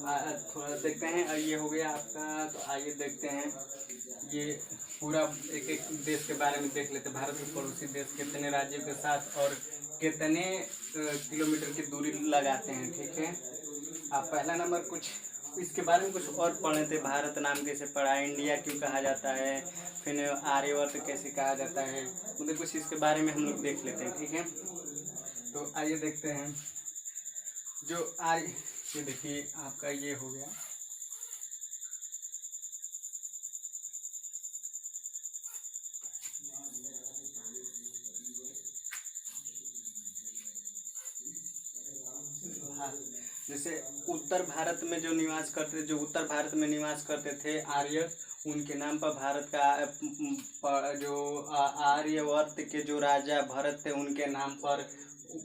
थोड़ा देखते हैं। और ये हो गया आपका, तो आइए देखते हैं ये पूरा एक एक देश के बारे में देख लेते हैं। भारत के पड़ोसी देश कितने राज्यों के साथ और कितने किलोमीटर की दूरी लगाते हैं, ठीक है। आप पहला नंबर कुछ इसके बारे में कुछ और पढ़े थे। भारत नाम कैसे पड़ा, इंडिया क्यों कहा जाता है, फिर आर्यवर्त कैसे कहा जाता है, मतलब कुछ इसके बारे में हम लोग देख लेते हैं, ठीक है। तो आइए देखते हैं जो आर्य, ये देखिए आपका ये हो गया। जैसे उत्तर भारत में जो निवास करते, जो उत्तर भारत में निवास करते थे आर्य, उनके नाम पर भारत का जो आर्यवर्त के जो राजा भरत थे उनके नाम पर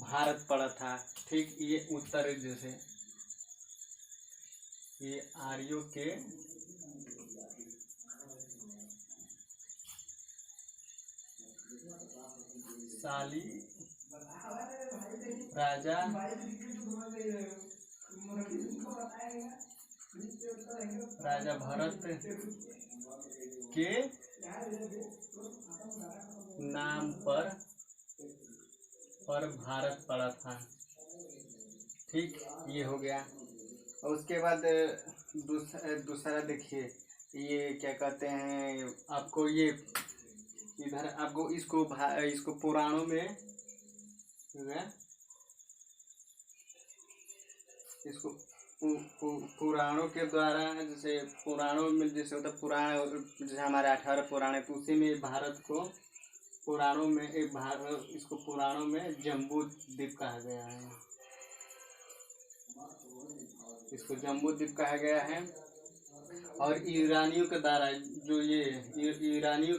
भारत पड़ा था, ठीक। ये उत्तर, जैसे ये आर्यों के शाली राजा राजा भरत के नाम पर भारत पड़ा था, ठीक। ये हो गया। और उसके बाद दूसरा देखिए, ये क्या कहते हैं आपको, ये इधर आपको इसको पुराणों में, इसको पुराणों के द्वारा, जैसे पुराणों में जैसे होता पुराण, जैसे हमारे 18 पुराण है, तो उसी में भारत को पुराणों में इसको पुराणों में जम्बू द्वीप कहा गया है। इसको जम्बू द्वीप कहा गया है। और ईरानियों के द्वारा, जो ये ईरानियों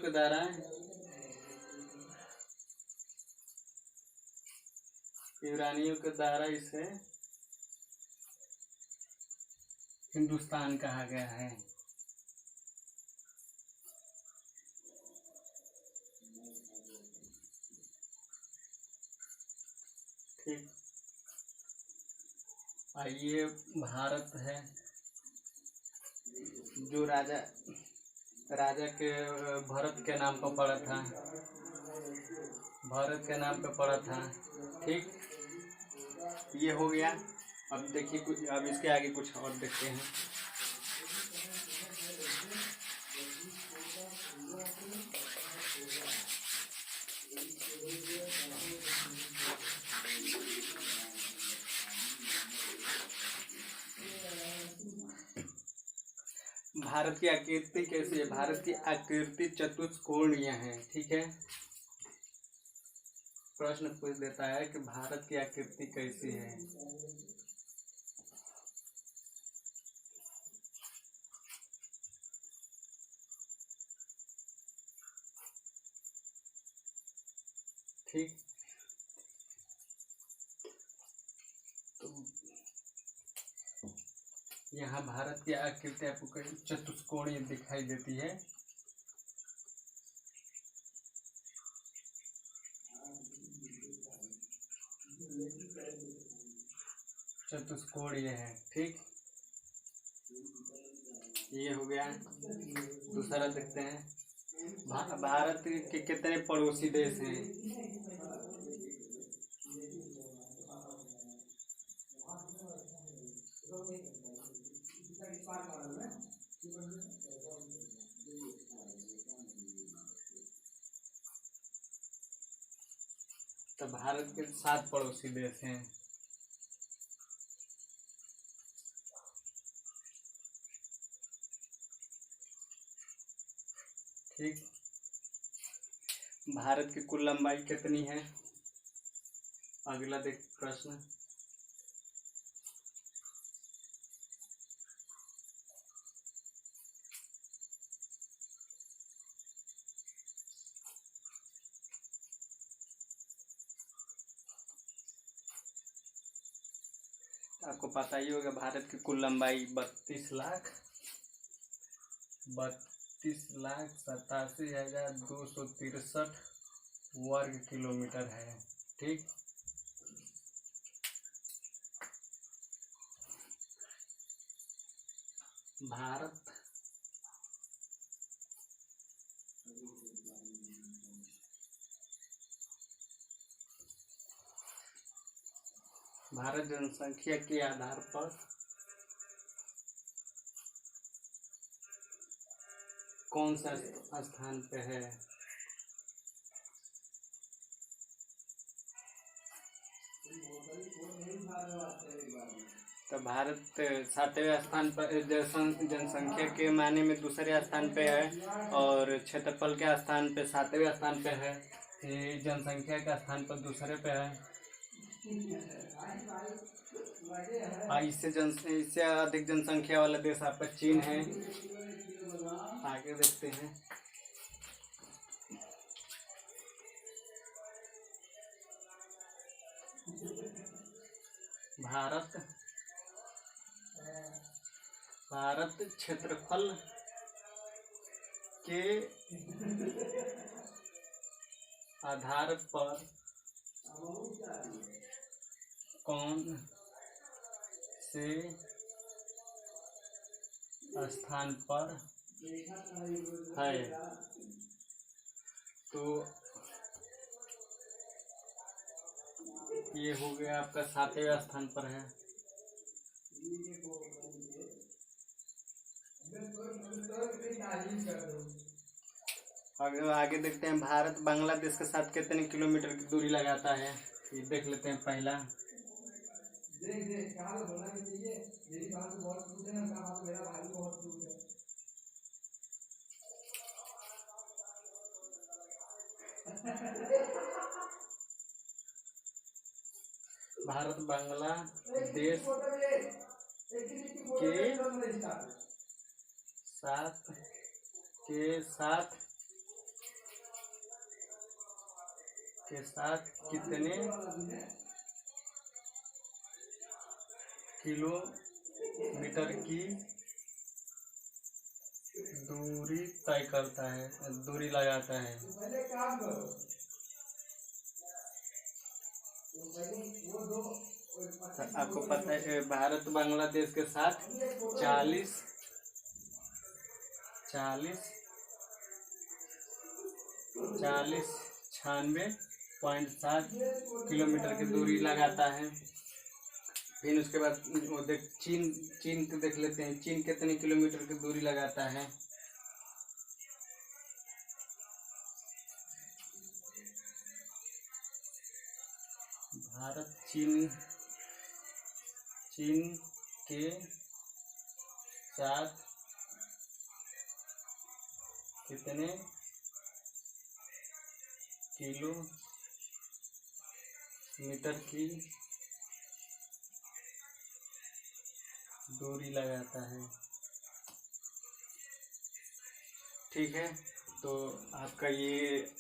के द्वारा इसे हिंदुस्तान कहा गया है, ठीक। ये भारत है, जो राजा के भरत के नाम पर पड़ा था, भारत के नाम पे पड़ा था, ठीक। ये हो गया। अब देखिए कुछ, अब इसके आगे कुछ और देखते हैं। भारत की आकृति कैसी है, भारत की आकृति चतुष्कोणीय है, ठीक है। प्रश्न पूछ देता है कि भारत की आकृति कैसी है। ठीक, तो यहाँ भारत की आकृति आपको चतुष्कोणीय दिखाई देती है। चतुष्कोणीय है, ठीक। ये हो गया। दूसरा देखते हैं, भारत के कितने पड़ोसी देश हैं। तो भारत के 7 पड़ोसी देश हैं, ठीक। भारत की कुल लंबाई कितनी है। अगला देख प्रश्न, आपको पता ही होगा भारत की कुल लंबाई 32,87,263 वर्ग किलोमीटर है, ठीक। भारत भारत जनसंख्या के आधार पर कौन सा स्थान पे है? तो भारत 7वें स्थान पर जनसंख्या के माने में दूसरे स्थान पे है और क्षेत्रफल के स्थान पे 7वें स्थान पे है। ये जनसंख्या के स्थान पर दूसरे पे है। इससे अधिक जनसंख्या वाला देश आपका चीन है। आगे देखते हैं। भारत क्षेत्रफल के आधार पर कौन से स्थान पर है? तो ये हो गया आपका 7वें स्थान पर है। आगे देखते हैं भारत बांग्लादेश के साथ कितने किलोमीटर की दूरी लगाता है, ये देख लेते हैं। पहला भारत बांग्लादेश के साथ कितने किलोमीटर की दूरी तय करता है, दूरी लगाता है? तो आपको पता है भारत बांग्लादेश के साथ 96.7 किलोमीटर की दूरी लगाता है। फिर उसके बाद वो चीन को देख लेते हैं। चीन कितने किलोमीटर की दूरी लगाता है? भारत चीन के साथ कितने किलोमीटर की दूरी लगाता है? ठीक है, तो आपका ये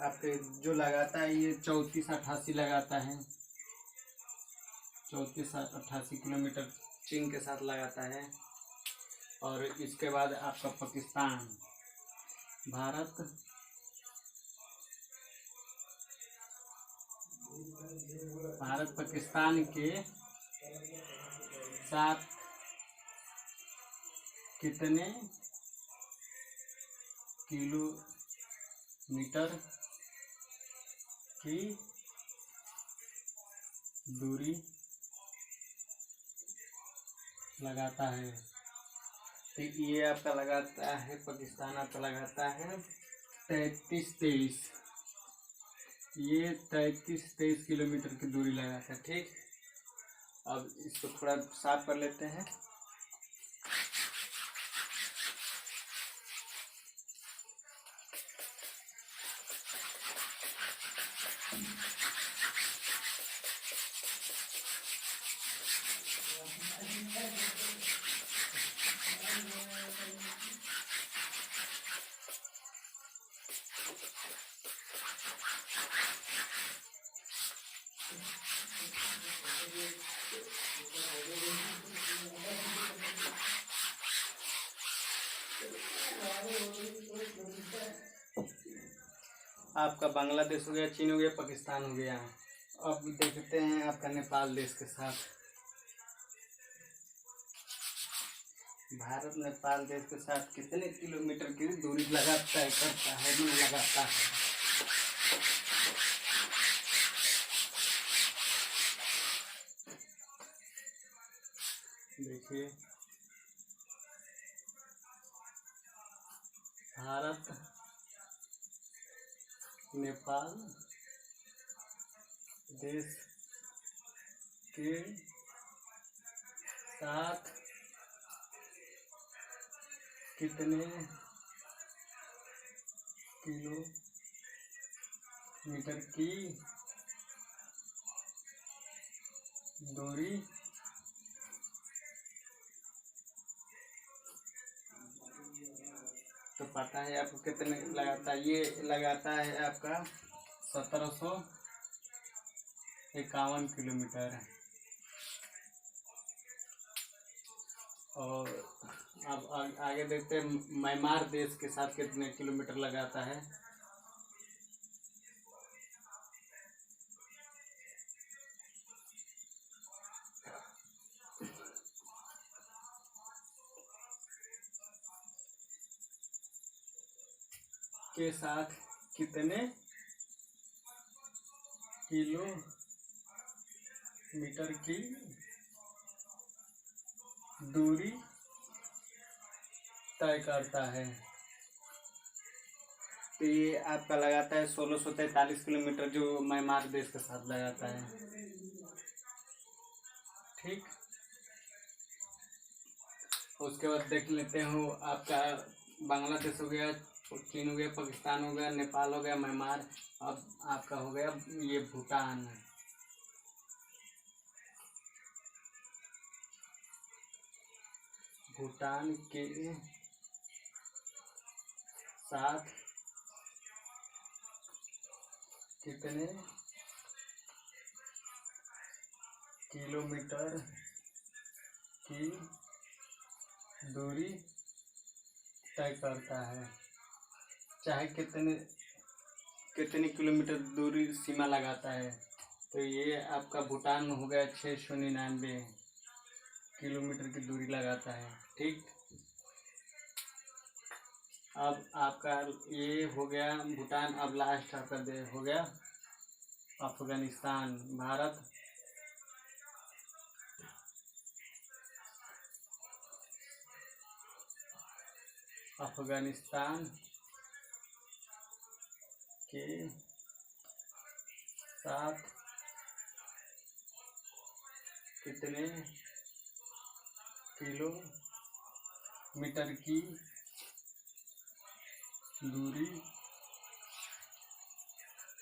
आपके जो लगाता है ये 3488 लगाता है। 3488 किलोमीटर चीन के साथ लगाता है। और इसके बाद आपका पाकिस्तान। भारत पाकिस्तान के साथ कितने किलोमीटर की दूरी लगाता है? तो ये आपका लगाता है, पाकिस्तान आपका लगाता है 3323। ये 3323 किलोमीटर की दूरी लगाता है। ठीक, अब इसको थोड़ा साफ कर लेते हैं। आपका बांग्लादेश हो गया, चीन हो गया, पाकिस्तान हो गया। अब देखते हैं आपका नेपाल देश के साथ। भारत नेपाल देश के साथ कितने किलोमीटर की दूरी तय करता है, लगाता है। देखिए, भारत नेपाल देश के साथ कितने किलोमीटर की दूरी तो पता है आपको कितने लगाता है? ये लगाता है आपका 1751 किलोमीटर। और अब आगे देखते हैं म्यांमार देश के साथ कितने किलोमीटर लगाता है। के साथ कितने किलोमीटर की दूरी तय करता है। तो ये आपका लगाता है 1643 किलोमीटर, जो म्यांमार देश के साथ लगाता है। ठीक, उसके बाद देख लेते हो आपका बांग्लादेश हो गया, चीन हो गया, पाकिस्तान हो गया, नेपाल हो गया, म्यांमार। अब आपका हो गया ये भूटान। भूटान के साथ कितने किलोमीटर की दूरी तय करता है, चाहे कितने किलोमीटर दूरी सीमा लगाता है। तो ये आपका भूटान हो गया 699 किलोमीटर की दूरी लगाता है। ठीक, अब आपका ये हो गया भूटान। अब लास्ट आपका हो गया अफगानिस्तान। भारत अफगानिस्तान के साथ कितने किलोमीटर की दूरी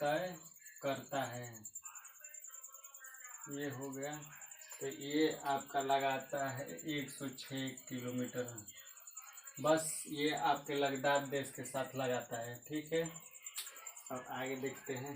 तय करता है। ये हो गया। तो ये आपका लगाता है 106 किलोमीटर। बस ये आपके लद्दाख देश के साथ लगाता है। ठीक है, अब आगे देखते हैं।